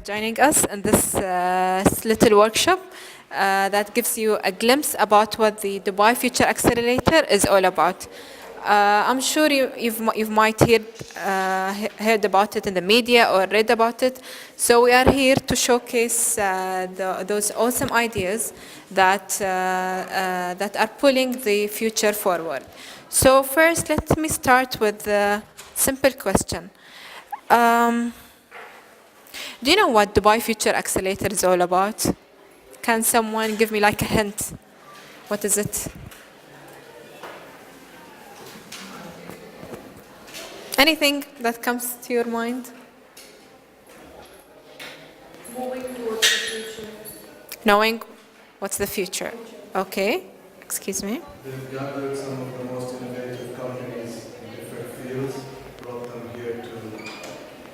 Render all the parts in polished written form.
joining us in this little workshop that gives you a glimpse about what the Dubai Future Accelerator is all about. I'm sure you might heard about it in the media or read about it. So we are here to showcase those awesome ideas that are pulling the future forward. So first, let me start with a simple question. Do you know what Dubai Future Accelerator is all about? Can someone give me like a hint? What is it? Anything that comes to your mind? Moving towards the future. Knowing what's the future. Okay. Excuse me. They've gathered some of the most innovative companies in different fields, brought them here to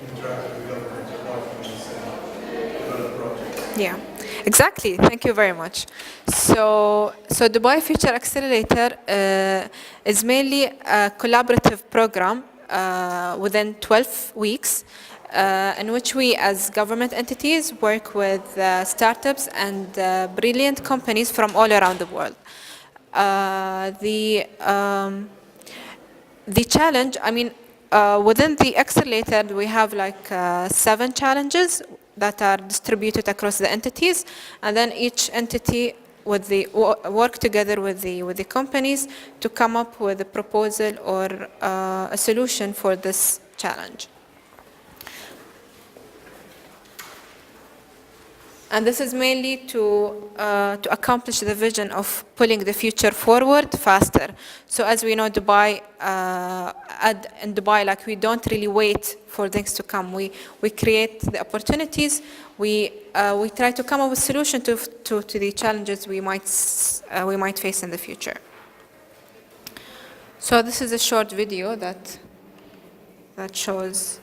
interact with government departments and develop projects. Yeah, exactly. Thank you very much. So Dubai Future Accelerator is mainly a collaborative program within 12 weeks in which we as government entities work with startups and brilliant companies from all around the world. The challenge, within the accelerator, we have like 7 challenges that are distributed across the entities, and then each entity work together with the companies to come up with a proposal or a solution for this challenge. And this is mainly to accomplish the vision of pulling the future forward faster. So as we know, Dubai, in Dubai, like we don't really wait for things to come. We create the opportunities. We try to come up with solutions to the challenges we might face in the future. So this is a short video that shows.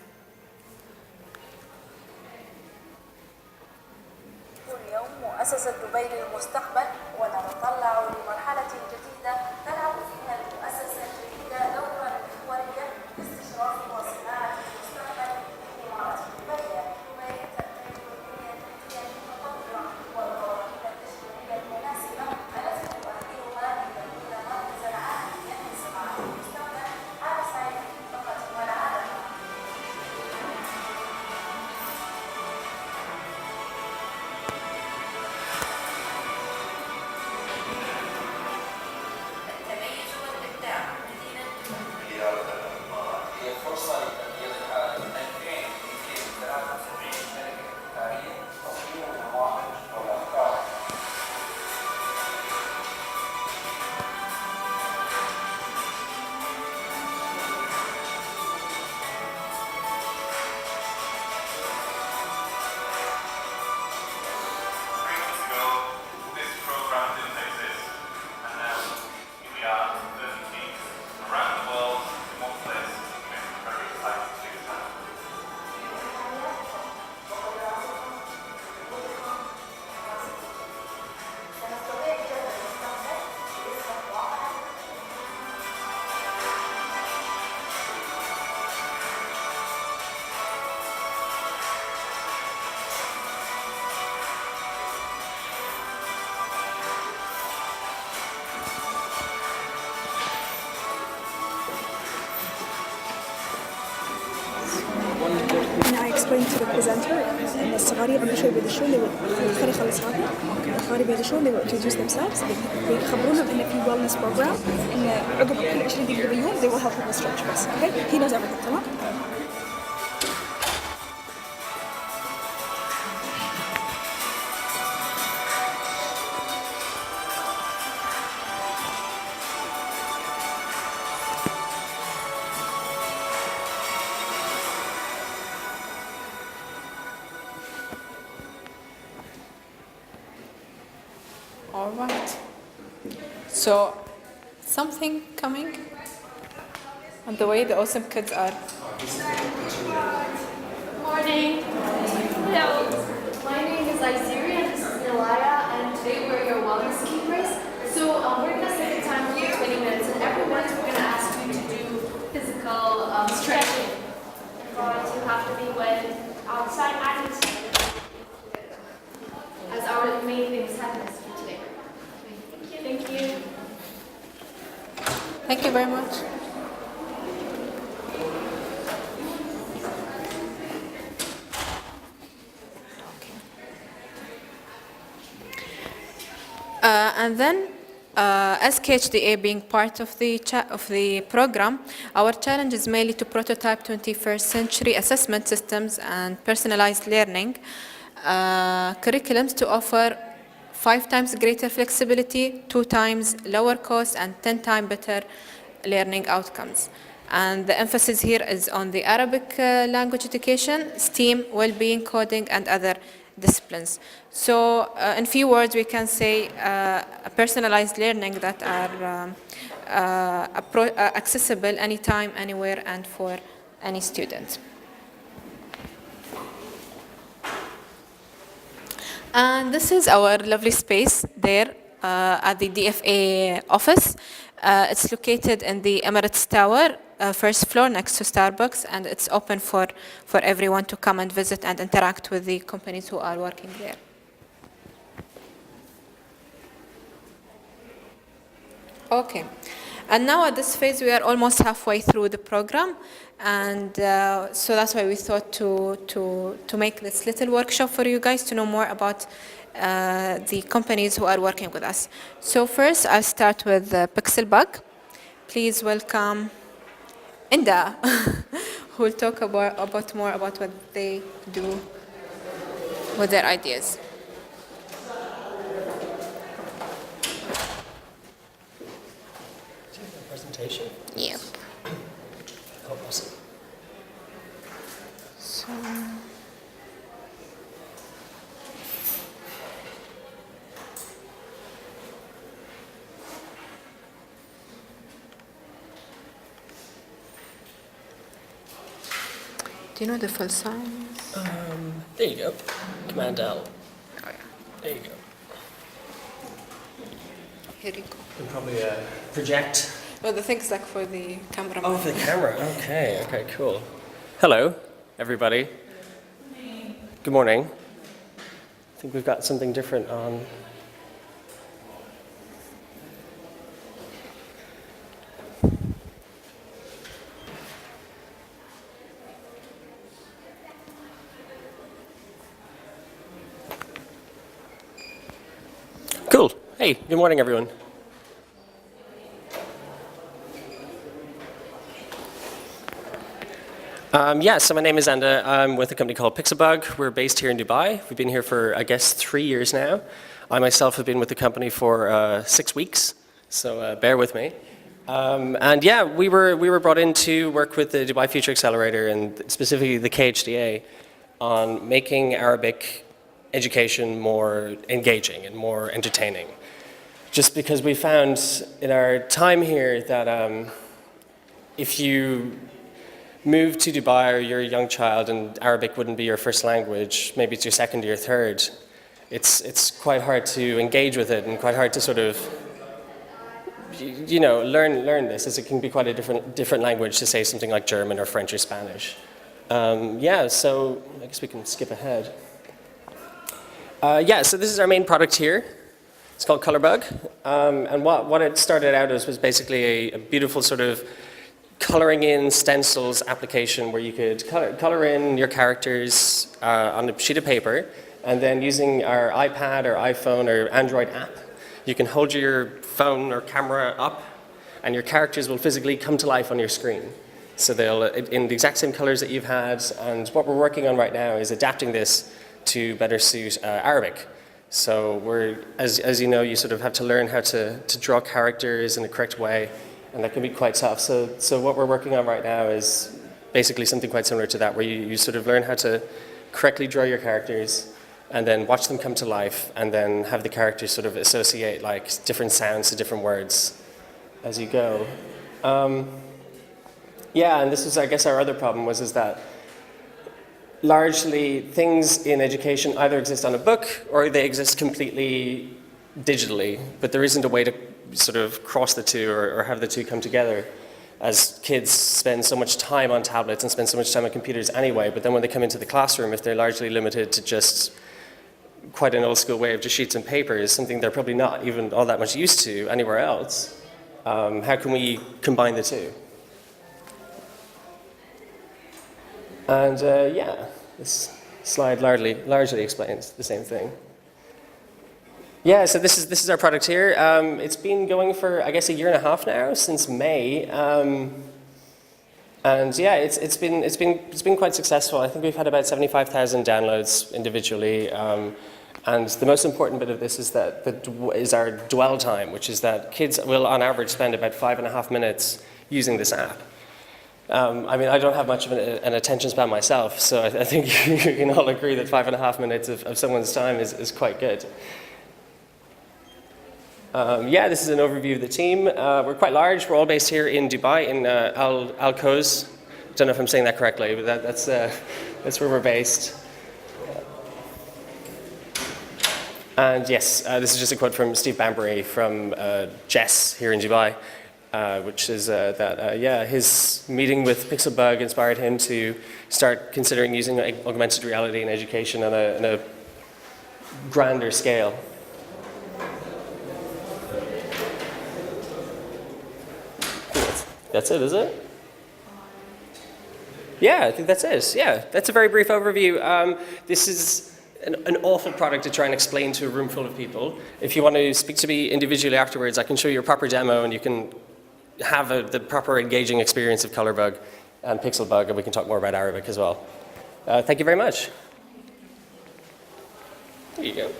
مؤسسة دبي للمستقبل ونتطلع لمرحلة جديدة تلعب فيها المؤسسة الجديدة دورا محوريا لاستشراف وصناعة المستقبل في إمارة دبي. دبي تأتي بالبنية التحتية المتطورة والقوانين التشريعية المناسبة التي تؤهلها لتكون مركزا عالميا لصناعة المستقبل على صعيد المنطقة والعالم. explain to the presenter إن الصغاري قبل شوي بيدشون خلي يخلص هذا الصغاري بيدشون they will introduce themselves بيخبرونا إن في wellness program إن عقب كل 20 دقيقة باليوم they will help them stretch بس okay he knows everything تمام. All right. So, something coming on the way. The awesome kids are. Morning. Hello. My name is Isiri and this is Nilaya, and today we're your wellness keepers. So we're going to take the time for 20 minutes, and every minute we're going to ask you to do physical stretching. But you have to be when outside and inside. are the main things happening for today. Thank you. Thank you very much. And then, as KHDA being part of the program, our challenge is mainly to prototype 21st century assessment systems and personalized learning curriculums to offer 5 times greater flexibility, 2 times lower cost, and 10 times better learning outcomes. And the emphasis here is on the Arabic language education, STEAM, well-being, coding, and other disciplines. So in few words, we can say a personalized learning that are accessible anytime, anywhere, and for any student. And this is our lovely space there at the DFA office. It's located in the Emirates Tower, first floor next to Starbucks, and it's open for everyone to come and visit and interact with the companies who are working there. Okay, and now at this phase we are almost halfway through the program, and so that's why we thought to make this little workshop for you guys to know more about the companies who are working with us. So first I'll start with Pixelbug. Please welcome Inda, who will talk about more about what they do with their ideas. Presentation? Yep. Oh, awesome. So, do you know the full size? There you go. Command L. Oh, yeah. There you go. Here you go. You can probably project. No, the thing's like for the camera. Oh, for the camera. Okay, okay, cool. Hello, everybody. Good morning. I think we've got something different on. Cool. Hey, good morning, everyone. So my name is Anda. I'm with a company called Pixelbug. We're based here in Dubai. We've been here for, I guess, 3 years now. I myself have been with the company for 6 weeks, so bear with me. And yeah, we were brought in to work with the Dubai Future Accelerator and specifically the KHDA on making Arabic education more engaging and more entertaining. Just because we found in our time here that if you move to Dubai or you're a young child and Arabic wouldn't be your first language, maybe it's your second or your third, it's quite hard to engage with it and quite hard to sort of, you know, learn this, as it can be quite a different language to say something like German or French or Spanish. Yeah, so I guess we can skip ahead. Yeah, so this is our main product here. It's called Colorbug. And what it started out as was basically a beautiful sort of coloring in stencils application where you could color in your characters on a sheet of paper, and then using our iPad or iPhone or Android app, you can hold your phone or camera up and your characters will physically come to life on your screen. So they'll in the exact same colors that you've had, and what we're working on right now is adapting this to better suit Arabic. So as you know, you sort of have to learn how to draw characters in the correct way, and that can be quite tough. So what we're working on right now is basically something quite similar to that, where you sort of learn how to correctly draw your characters and then watch them come to life and then have the characters sort of associate like different sounds to different words as you go. Yeah, and this was, I guess, our other problem is that largely things in education either exist on a book or they exist completely digitally, but there isn't a way to sort of cross the two or have the two come together, as kids spend so much time on tablets and spend so much time on computers anyway, but then when they come into the classroom, if they're largely limited to just quite an old school way of just sheets and paper is something they're probably not even all that much used to anywhere else. How can we combine the two? And yeah, this slide largely explains the same thing. Yeah, so this is our product here. It's been going for, I guess, a year and a half now, since May. And yeah, it's been quite successful. I think we've had about 75,000 downloads individually. And the most important bit of this is that is our dwell time, which is that kids will, on average, spend about 5.5 minutes using this app. I mean, I don't have much of an attention span myself, so I think you can all agree that 5.5 minutes of someone's time is quite good. Yeah, this is an overview of the team. We're quite large. We're all based here in Dubai, in Al Quoz. Don't know if I'm saying that correctly, but that's where we're based. And yes, this is just a quote from Steve Bambury from Jess here in Dubai, which is that, yeah, his meeting with Pixelbug inspired him to start considering using augmented reality in education on a grander scale. That's it, is it? Yeah, I think that's it. Yeah, that's a very brief overview. This is an awful product to try and explain to a room full of people. If you want to speak to me individually afterwards, I can show you a proper demo and you can have the proper engaging experience of Colorbug and Pixelbug, and we can talk more about Arabic as well. Thank you very much. There you go.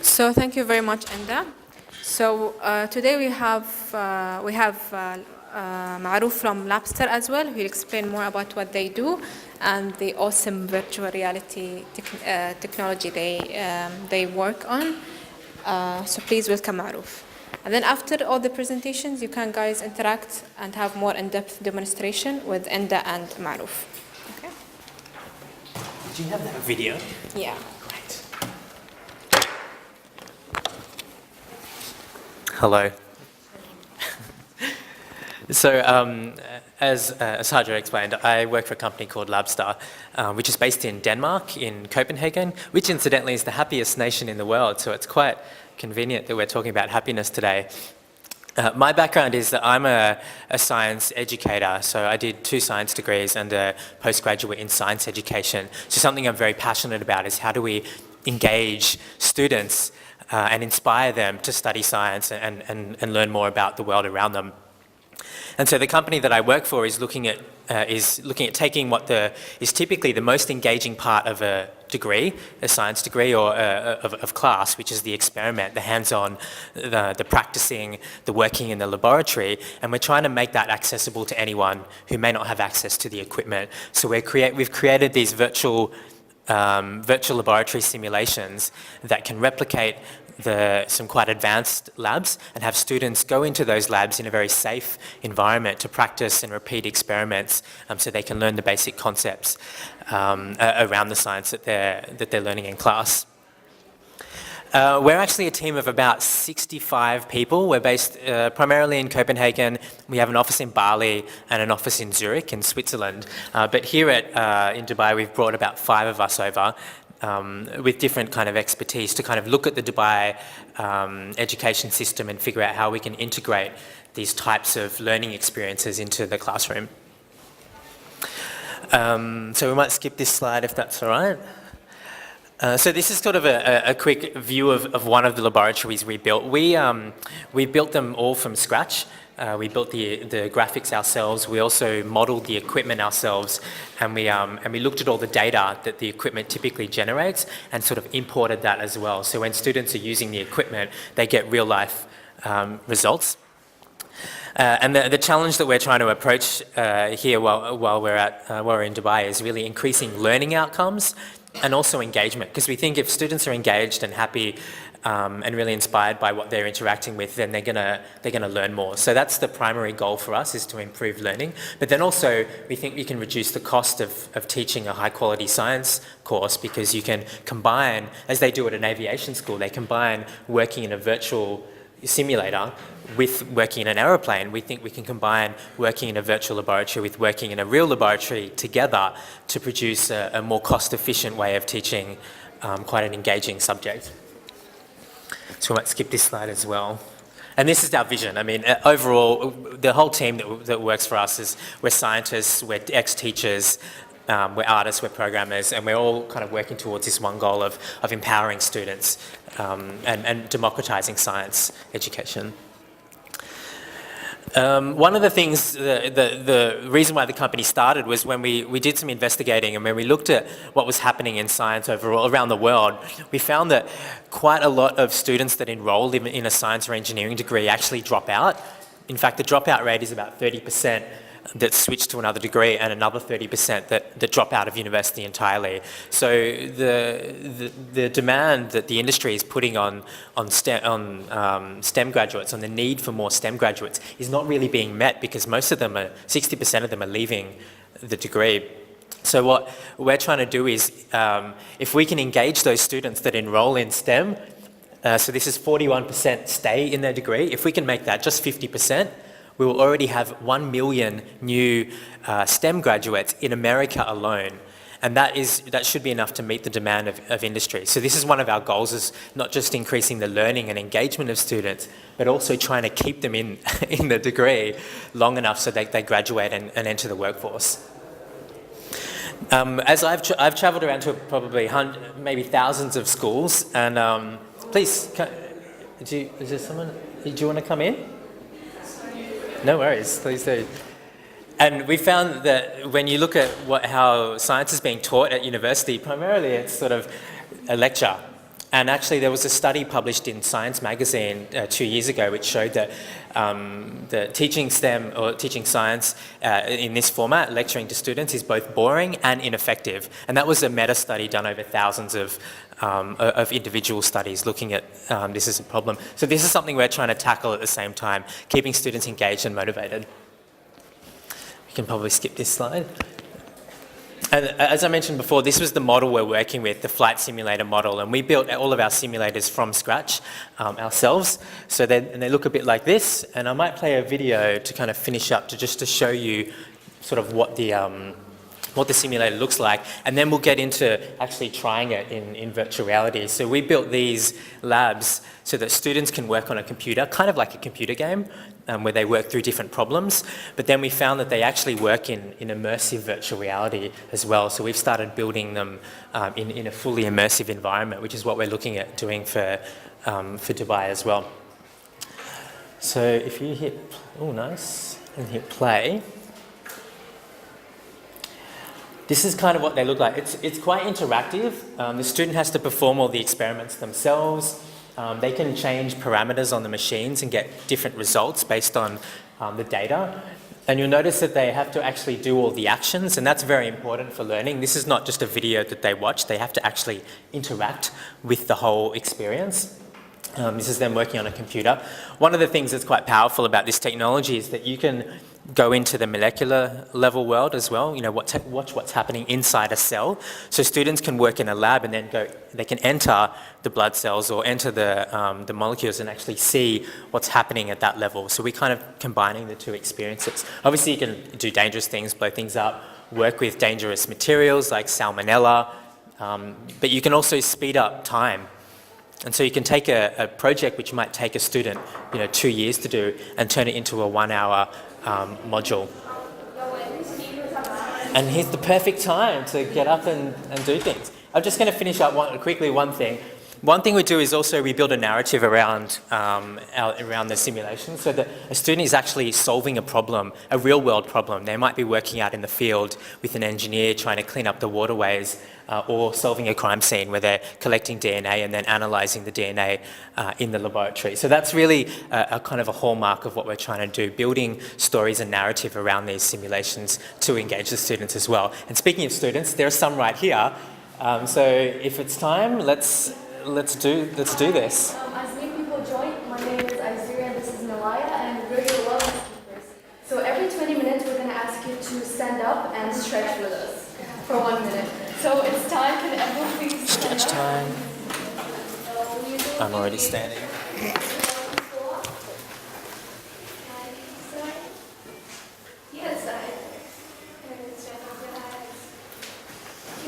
So thank you very much, Enda. So today we have Maruf from Labster as well. He'll explain more about what they do and the awesome virtual reality technology they work on. So please welcome Maruf. And then after all the presentations, you can guys interact and have more in-depth demonstration with Enda and Maruf. Okay? Did you have that video? Yeah. Hello. So, as Saja explained, I work for a company called Labster, which is based in Denmark, in Copenhagen, which incidentally is the happiest nation in the world, so it's quite convenient that we're talking about happiness today. My background is that I'm a science educator, so I did 2 science degrees and a postgraduate in science education. So something I'm very passionate about is how do we engage students and inspire them to study science and learn more about the world around them. And so the company that I work for is looking at taking what is typically the most engaging part of a degree, a science degree or of class, which is the experiment, the hands-on, the practicing, the working in the laboratory, and we're trying to make that accessible to anyone who may not have access to the equipment. So we've created these virtual laboratory simulations that can replicate some quite advanced labs and have students go into those labs in a very safe environment to practice and repeat experiments so they can learn the basic concepts around the science that they're learning in class. We're actually a team of about 65 people. We're based primarily in Copenhagen. We have an office in Bali and an office in Zurich in Switzerland. But here in Dubai, we've brought about 5 of us over with different kind of expertise to kind of look at the Dubai education system and figure out how we can integrate these types of learning experiences into the classroom. So we might skip this slide if that's all right. So this is sort of a quick view of one of the laboratories we built. We built them all from scratch. We built the graphics ourselves. We also modeled the equipment ourselves, and we looked at all the data that the equipment typically generates and sort of imported that as well. So when students are using the equipment, they get real life results. And the challenge that we're trying to approach here while we're in Dubai is really increasing learning outcomes and also engagement, because we think if students are engaged and happy and really inspired by what they're interacting with, then they're gonna learn more. So that's the primary goal for us, is to improve learning. But then also we think we can reduce the cost of teaching a high quality science course, because you can combine, as they do at an aviation school, they combine working in a virtual simulator with working in an aeroplane. We think we can combine working in a virtual laboratory with working in a real laboratory together to produce a more cost-efficient way of teaching quite an engaging subject. So we might skip this slide as well. And this is our vision. I mean, overall, the whole team that works for us is, we're scientists, we're ex-teachers, we're artists, we're programmers, and we're all kind of working towards this one goal of empowering students and democratizing science education. One of the things, the reason why the company started was when we did some investigating, and when we looked at what was happening in science overall around the world, we found that quite a lot of students that enroll in a science or engineering degree actually drop out. In fact, the dropout rate is about 30% that switch to another degree, and another 30% that drop out of university entirely. So the demand that the industry is putting on STEM graduates, on the need for more STEM graduates, is not really being met, because most of them, 60% of them are leaving the degree. So what we're trying to do is, if we can engage those students that enroll in STEM, so this is 41% stay in their degree, if we can make that just 50%, we will already have 1 million new STEM graduates in America alone. And that should be enough to meet the demand of industry. So this is one of our goals, is not just increasing the learning and engagement of students, but also trying to keep them in the degree long enough so that they graduate and enter the workforce. As I've travelled around to probably maybe thousands of schools, and please, is there someone, do you want to come in? No worries, please do. And we found that when you look at how science is being taught at university, primarily it's sort of a lecture. And actually there was a study published in Science magazine 2 years ago which showed that teaching STEM or teaching science in this format, lecturing to students, is both boring and ineffective. And that was a meta-study done over thousands of individual studies looking at this as a problem. So this is something we're trying to tackle at the same time, keeping students engaged and motivated. We can probably skip this slide. And as I mentioned before, this was the model we're working with, the flight simulator model, and we built all of our simulators from scratch ourselves. So they look a bit like this, and I might play a video to kind of finish up, to show you sort of what the simulator looks like, and then we'll get into actually trying it in virtual reality. So we built these labs so that students can work on a computer, kind of like a computer game, where they work through different problems, but then we found that they actually work in immersive virtual reality as well. So we've started building them in a fully immersive environment, which is what we're looking at doing for Dubai as well. So if you hit, oh nice, and hit play, this is kind of what they look like. It's quite interactive. The student has to perform all the experiments themselves. They can change parameters on the machines and get different results based on the data. And you'll notice that they have to actually do all the actions, and that's very important for learning. This is not just a video that they watch. They have to actually interact with the whole experience. This is them working on a computer. One of the things that's quite powerful about this technology is that you can go into the molecular level world as well, you know, watch what's happening inside a cell. So students can work in a lab and then they can enter the blood cells or enter the molecules and actually see what's happening at that level. So we're kind of combining the two experiences. Obviously you can do dangerous things, blow things up, work with dangerous materials like salmonella, but you can also speed up time. And so you can take a project which might take a student, 2 years to do, and turn it into a 1 hour module. And here's the perfect time to get up and do things. I'm just going to finish up quickly one thing. One thing we do is also we build a narrative around the simulation, so that a student is actually solving a problem, a real world problem. They might be working out in the field with an engineer trying to clean up the waterways, or solving a crime scene where they're collecting DNA and then analysing the DNA in the laboratory. So that's really a kind of a hallmark of what we're trying to do, building stories and narrative around these simulations to engage the students as well. And speaking of students, there are some right here. So if it's time, let's do this. As new people join, my name is Aiziria and this is Nalaya, and we're your wellness keepers. So every 20 minutes, we're going to ask you to stand up and stretch with us for 1 minute. So it's time. Can everyone please stand Stretch up? time. I'm already standing. Yes, I.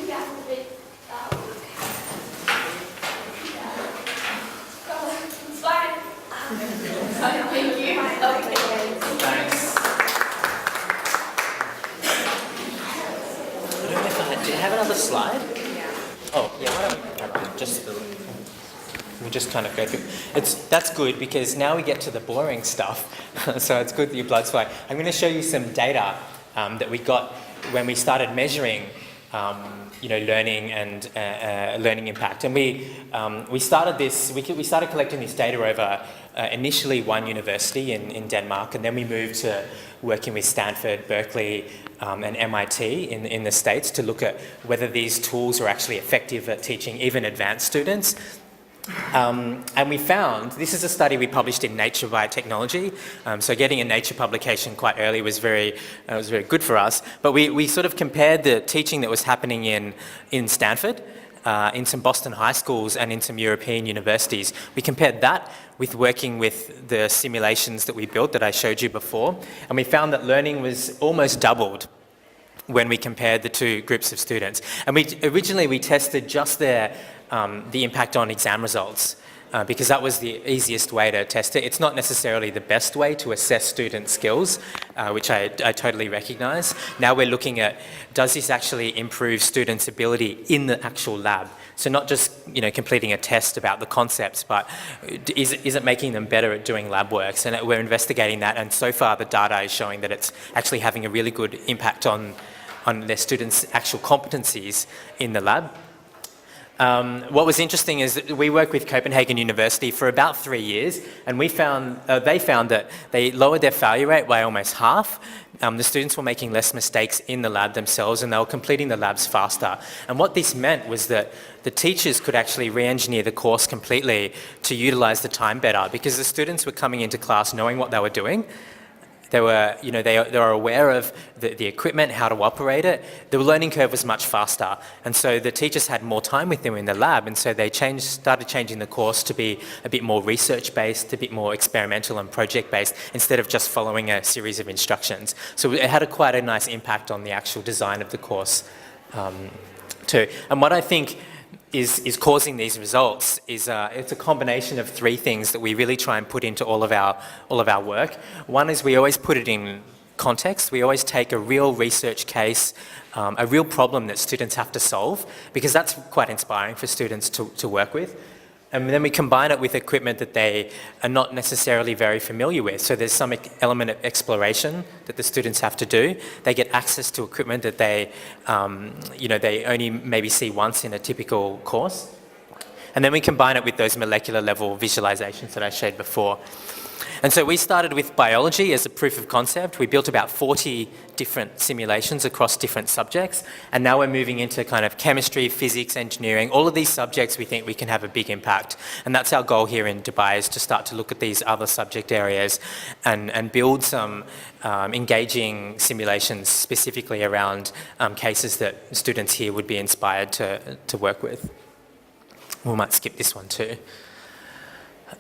You got it. It's fine. Thank you. Okay. Thanks. I don't know if do you have another slide? Yeah. Oh, yeah, why don't we just we'll just kind of go through. That's good because now we get to the boring stuff. So it's good that your blood's flowing. I'm going to show you some data that we got when we started measuring learning and learning impact. And we started this. We started collecting this data over initially one university in Denmark, and then we moved to working with Stanford, Berkeley, and MIT in the States to look at whether these tools are actually effective at teaching even advanced students. And we found, this is a study we published in Nature Biotechnology, so getting a Nature publication quite early was very good for us, but we sort of compared the teaching that was happening in Stanford, in some Boston high schools and in some European universities. We compared that with working with the simulations that we built that I showed you before, and we found that learning was almost doubled when we compared the two groups of students. And originally we tested just the impact on exam results because that was the easiest way to test it. It's not necessarily the best way to assess student skills, which I totally recognise. Now we're looking at, does this actually improve students' ability in the actual lab? So not just completing a test about the concepts, but is it making them better at doing lab works? And we're investigating that, and so far the data is showing that it's actually having a really good impact on their students' actual competencies in the lab. What was interesting is that we worked with Copenhagen University for about 3 years, and they found that they lowered their failure rate by almost half. The students were making less mistakes in the lab themselves, and they were completing the labs faster. And what this meant was that the teachers could actually re-engineer the course completely to utilise the time better, because the students were coming into class knowing what they were doing. They were aware of the equipment, how to operate it. The learning curve was much faster, and so the teachers had more time with them in the lab, and so they started changing the course to be a bit more research-based, a bit more experimental and project-based, instead of just following a series of instructions. So it had quite a nice impact on the actual design of the course too. And what I think is causing these results is it's a combination of three things that we really try and put into all of our work. One is we always put it in context. We always take a real research case, a real problem that students have to solve, because that's quite inspiring for students to work with. And then we combine it with equipment that they are not necessarily very familiar with. So there's some element of exploration that the students have to do. They get access to equipment that they only maybe see once in a typical course. And then we combine it with those molecular level visualizations that I showed before. And so we started with biology as a proof of concept. We built about 40 different simulations across different subjects, and now we're moving into kind of chemistry, physics, engineering. All of these subjects we think we can have a big impact, and that's our goal here in Dubai, is to start to look at these other subject areas and build some engaging simulations specifically around cases that students here would be inspired to work with. We might skip this one too.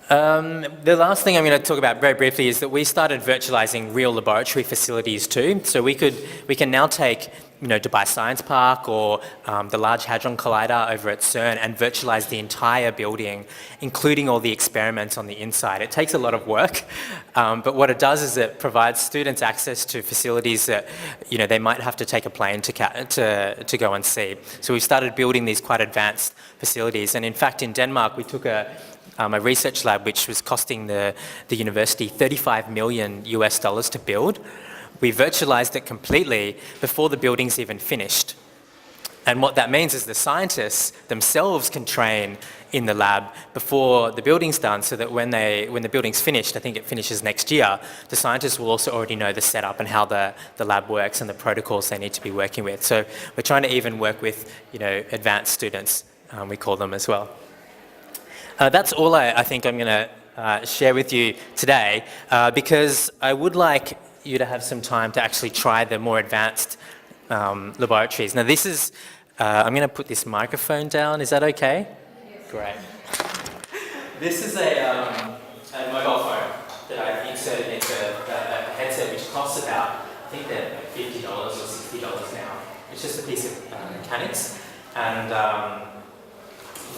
The last thing I'm going to talk about very briefly is that we started virtualizing real laboratory facilities too. So we can now take Dubai Science Park or the Large Hadron Collider over at CERN and virtualize the entire building, including all the experiments on the inside. It takes a lot of work, but what it does is it provides students access to facilities that they might have to take a plane to go and see. So we started building these quite advanced facilities, and in fact in Denmark we took a research lab which was costing the university $35 million to build. We virtualized it completely before the building's even finished. And what that means is the scientists themselves can train in the lab before the building's done, so that when the building's finished, I think it finishes next year, the scientists will also already know the setup and how the lab works and the protocols they need to be working with. So we're trying to even work with, advanced students, we call them as well. That's all I think I'm going to share with you today, because I would like you to have some time to actually try the more advanced laboratories. Now this is, I'm going to put this microphone down, is that okay? Great. This is a mobile phone that I've inserted into a headset which costs about, I think they're like $50 or $60 now. It's just a piece of mechanics. And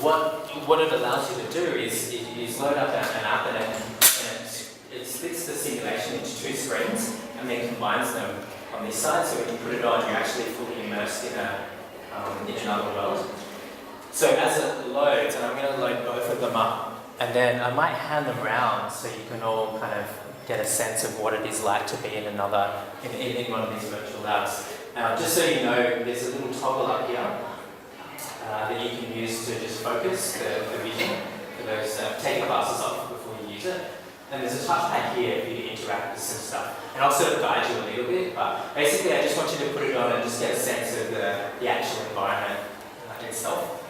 what it allows you to do is load up an app, and it splits the simulation into two screens and then combines them on this side, so when you put it on, you're actually fully immersed in another world. So as it loads, and I'm going to load both of them up, and then I might hand them around so you can all kind of get a sense of what it is like to be in one of these virtual labs. Just so you know, there's a little toggle up here that you can use to just focus the vision for those. Take your glasses off before you use it. And there's a touchpad here for you to interact with some stuff. And I'll sort of guide you a little bit, but basically I just want you to put it on and just get a sense of the actual environment itself.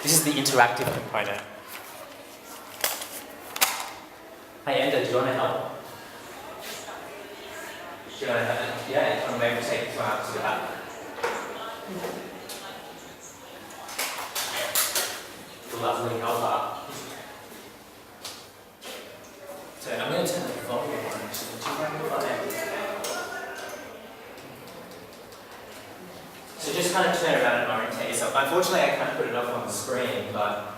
This is the interactive component. Hey Enda, do you want to help? Do you want to, yeah, you want to maybe take this one out to the back? Lovely helper. So I'm going to turn the volume on actually. Do you mind if So just kind of turn around and orientate yourself. Unfortunately, I can't put it up on the screen, but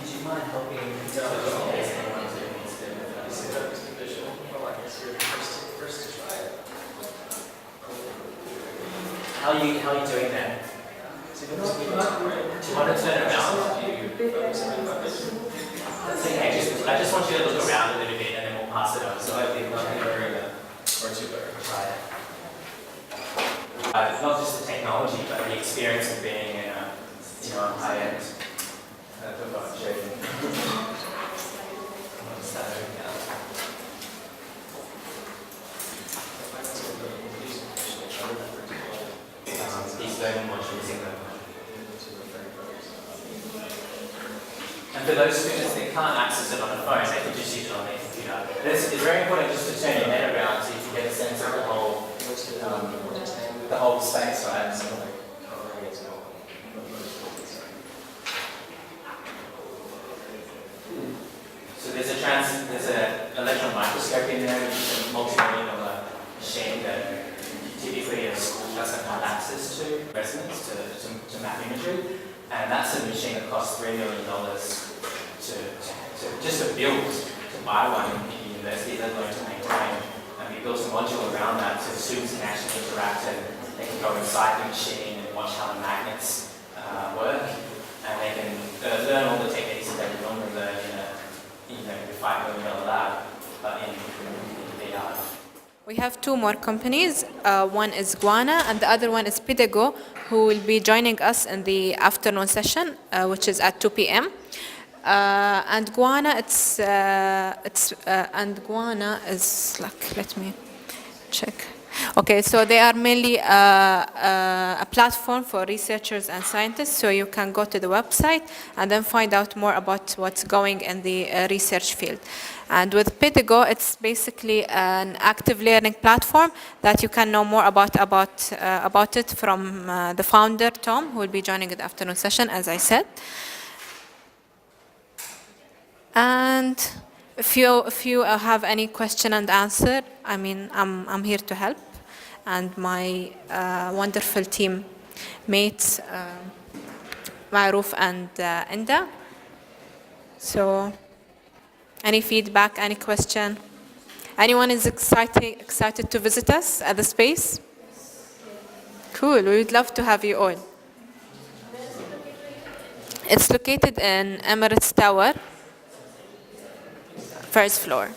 do you mind helping? How are you doing that? Do you want to turn around? That's okay. I just want you to look around a little bit and then we'll pass it on. So I think nothing or two better. Right. Not just the technology, but the experience of being in a high-end laboratory. These learning modules in them. And for those students that can't access it on a phone, they can just use it on their computer. It's very important just to turn your head around so you can get a sense of the whole space, right? So there's an electron microscope in there, which is a multi-million-dollar machine that typically a school doesn't have access to, resonance to map imagery, and that's a machine that costs $3 million to build, to buy one in university, let alone to maintain. And we built a module around that so the students can actually interact and they can go inside the machine and watch how the magnets work, and they can learn all the techniques that they would normally learn in a $5 million lab, but in VR. We have two more companies. One is Guana and the other one is Pedago, who will be joining us in the afternoon session, which is at 2 p.m. And Guana, and Guana is like, let me check. Okay, so they are mainly a platform for researchers and scientists, so you can go to the website and then find out more about what's going in the research field. And with Pedago, it's basically an active learning platform that you can know more about it from the founder, Tom, who will be joining the afternoon session, as I said. And if you have any question and answer, I mean, I'm here to help, and my wonderful team mates, Maruf and Enda. So, any feedback, any question? Anyone is excited to visit us at the space? Cool. We would love to have you all. It's located in Emirates Tower, first floor.